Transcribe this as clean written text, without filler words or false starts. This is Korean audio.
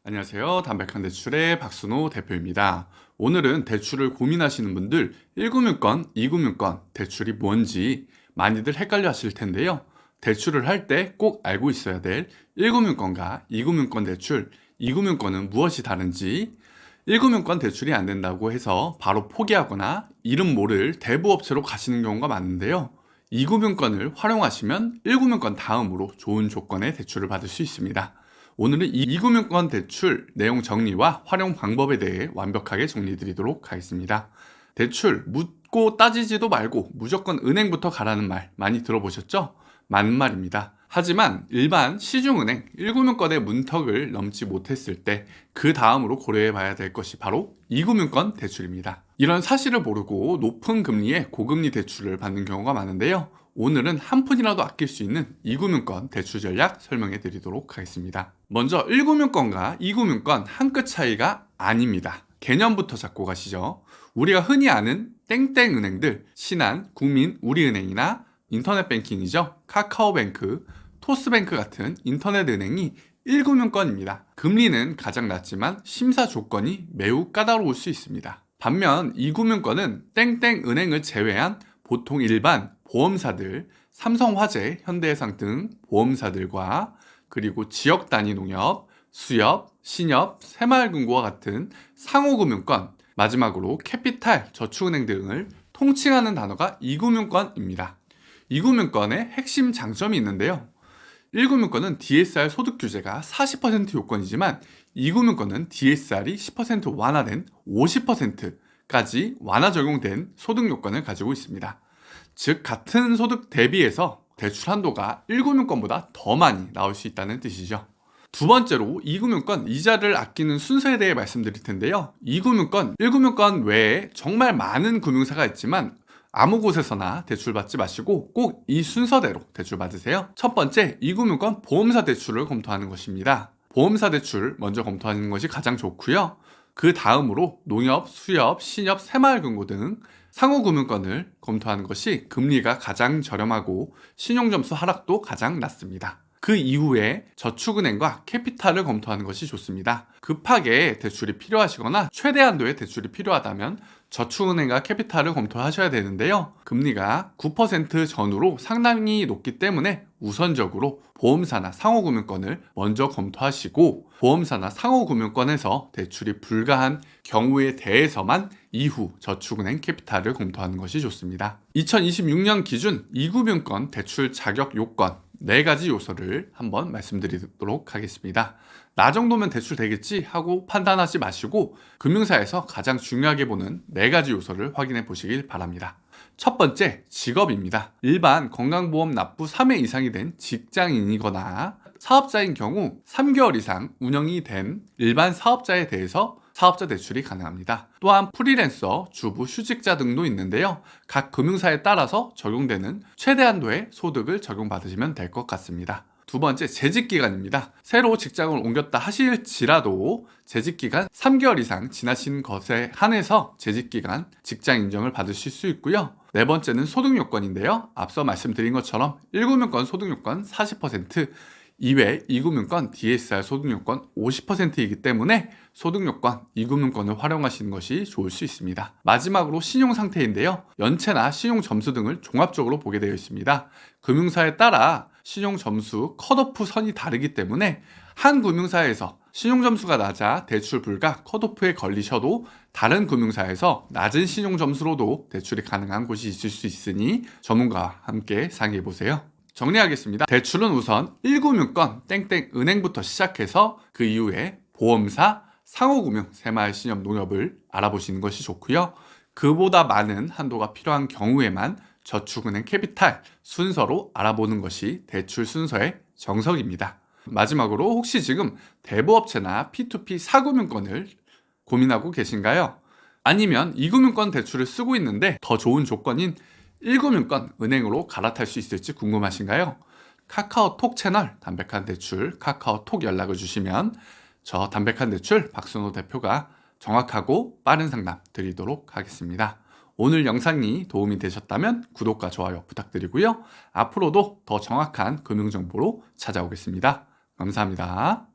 안녕하세요. 담백한 대출의 박순호 대표입니다. 오늘은 대출을 고민하시는 분들 1금융권, 2금융권 대출이 뭔지 많이들 헷갈려 하실 텐데요. 대출을 할 때 꼭 알고 있어야 될 1금융권과 2금융권 대출, 2금융권은 무엇이 다른지, 1금융권 대출이 안 된다고 해서 바로 포기하거나 이름 모를 대부업체로 가시는 경우가 많은데요. 2금융권을 활용하시면 1금융권 다음으로 좋은 조건의 대출을 받을 수 있습니다. 오늘은 이 2금융권 대출 내용 정리와 활용 방법에 대해 완벽하게 정리 드리도록 하겠습니다. 대출 묻고 따지지도 말고 무조건 은행부터 가라는 말 많이 들어보셨죠? 맞는 말입니다. 하지만 일반 시중은행 1금융권의 문턱을 넘지 못했을 때 그 다음으로 고려해 봐야 될 것이 바로 2금융권 대출입니다. 이런 사실을 모르고 높은 금리의 고금리 대출을 받는 경우가 많은데요. 오늘은 한 푼이라도 아낄 수 있는 2금융권 대출 전략 설명해 드리도록 하겠습니다. 먼저 1금융권과 2금융권 한 끗 차이가 아닙니다. 개념부터 잡고 가시죠. 우리가 흔히 아는 땡땡 은행들, 신한, 국민, 우리은행이나 인터넷 뱅킹이죠. 카카오뱅크, 토스뱅크 같은 인터넷 은행이 1금융권입니다. 금리는 가장 낮지만 심사 조건이 매우 까다로울 수 있습니다. 반면 2금융권은 땡땡 은행을 제외한 보통 일반 보험사들, 삼성화재, 현대해상 등 보험사들과 그리고 지역 단위 농협, 수협, 신협, 새마을금고와 같은 상호금융권, 마지막으로 캐피탈, 저축은행 등을 통칭하는 단어가 2금융권입니다. 2금융권의 핵심 장점이 있는데요. 1금융권은 DSR 소득 규제가 40% 요건이지만 2금융권은 DSR이 10% 완화된 50%까지 완화 적용된 소득 요건을 가지고 있습니다. 즉 같은 소득 대비해서 대출 한도가 1금융권보다 더 많이 나올 수 있다는 뜻이죠. 두 번째로 2금융권 이자를 아끼는 순서에 대해 말씀드릴 텐데요. 2금융권, 1금융권 외에 정말 많은 금융사가 있지만 아무 곳에서나 대출 받지 마시고 꼭 이 순서대로 대출 받으세요. 첫 번째, 2금융권 보험사 대출을 검토하는 것입니다. 보험사 대출 먼저 검토하는 것이 가장 좋고요. 그 다음으로 농협, 수협, 신협, 새마을금고 등 상호금융권을 검토하는 것이 금리가 가장 저렴하고 신용점수 하락도 가장 낮습니다. 그 이후에 저축은행과 캐피탈을 검토하는 것이 좋습니다. 급하게 대출이 필요하시거나 최대 한도의 대출이 필요하다면 저축은행과 캐피탈을 검토하셔야 되는데요. 금리가 9% 전후로 상당히 높기 때문에 우선적으로 보험사나 상호금융권을 먼저 검토하시고 보험사나 상호금융권에서 대출이 불가한 경우에 대해서만 이후 저축은행 캐피탈을 검토하는 것이 좋습니다. 2026년 기준 2금융권 대출 자격 요건 4가지 요소를 한번 말씀드리도록 하겠습니다. 나 정도면 대출 되겠지 하고 판단하지 마시고 금융사에서 가장 중요하게 보는 4가지 요소를 확인해 보시길 바랍니다. 첫 번째, 직업입니다. 일반 건강보험 납부 3회 이상이 된 직장인이거나 사업자인 경우 3개월 이상 운영이 된 일반 사업자에 대해서 사업자 대출이 가능합니다. 또한 프리랜서, 주부, 휴직자 등도 있는데요. 각 금융사에 따라서 적용되는 최대 한도의 소득을 적용받으시면 될 것 같습니다. 두 번째, 재직기간입니다. 새로 직장을 옮겼다 하실지라도 재직기간 3개월 이상 지나신 것에 한해서 재직기간 직장 인정을 받으실 수 있고요. 네 번째는 소득요건인데요. 앞서 말씀드린 것처럼 1금융권 소득요건 40%, 이외 2금융권 DSR 소득요건 50%이기 때문에 소득요건 2금융권을 활용하시는 것이 좋을 수 있습니다. 마지막으로 신용상태인데요. 연체나 신용점수 등을 종합적으로 보게 되어 있습니다. 금융사에 따라 신용점수 컷오프 선이 다르기 때문에 한 금융사에서 신용점수가 낮아 대출 불가 컷오프에 걸리셔도 다른 금융사에서 낮은 신용점수로도 대출이 가능한 곳이 있을 수 있으니 전문가와 함께 상의해 보세요. 정리하겠습니다. 대출은 우선 1금융권 땡땡 은행부터 시작해서 그 이후에 보험사, 상호금융, 새마을, 신협, 농협을 알아보시는 것이 좋고요. 그보다 많은 한도가 필요한 경우에만 저축은행, 캐피탈 순서로 알아보는 것이 대출 순서의 정석입니다. 마지막으로 혹시 지금 대부업체나 P2P 사금융권을 고민하고 계신가요? 아니면 2금융권 대출을 쓰고 있는데 더 좋은 조건인 1금융권 은행으로 갈아탈 수 있을지 궁금하신가요? 카카오톡 채널 담백한 대출 카카오톡 연락을 주시면 저 담백한 대출 박순호 대표가 정확하고 빠른 상담 드리도록 하겠습니다. 오늘 영상이 도움이 되셨다면 구독과 좋아요 부탁드리고요. 앞으로도 더 정확한 금융정보로 찾아오겠습니다. 감사합니다.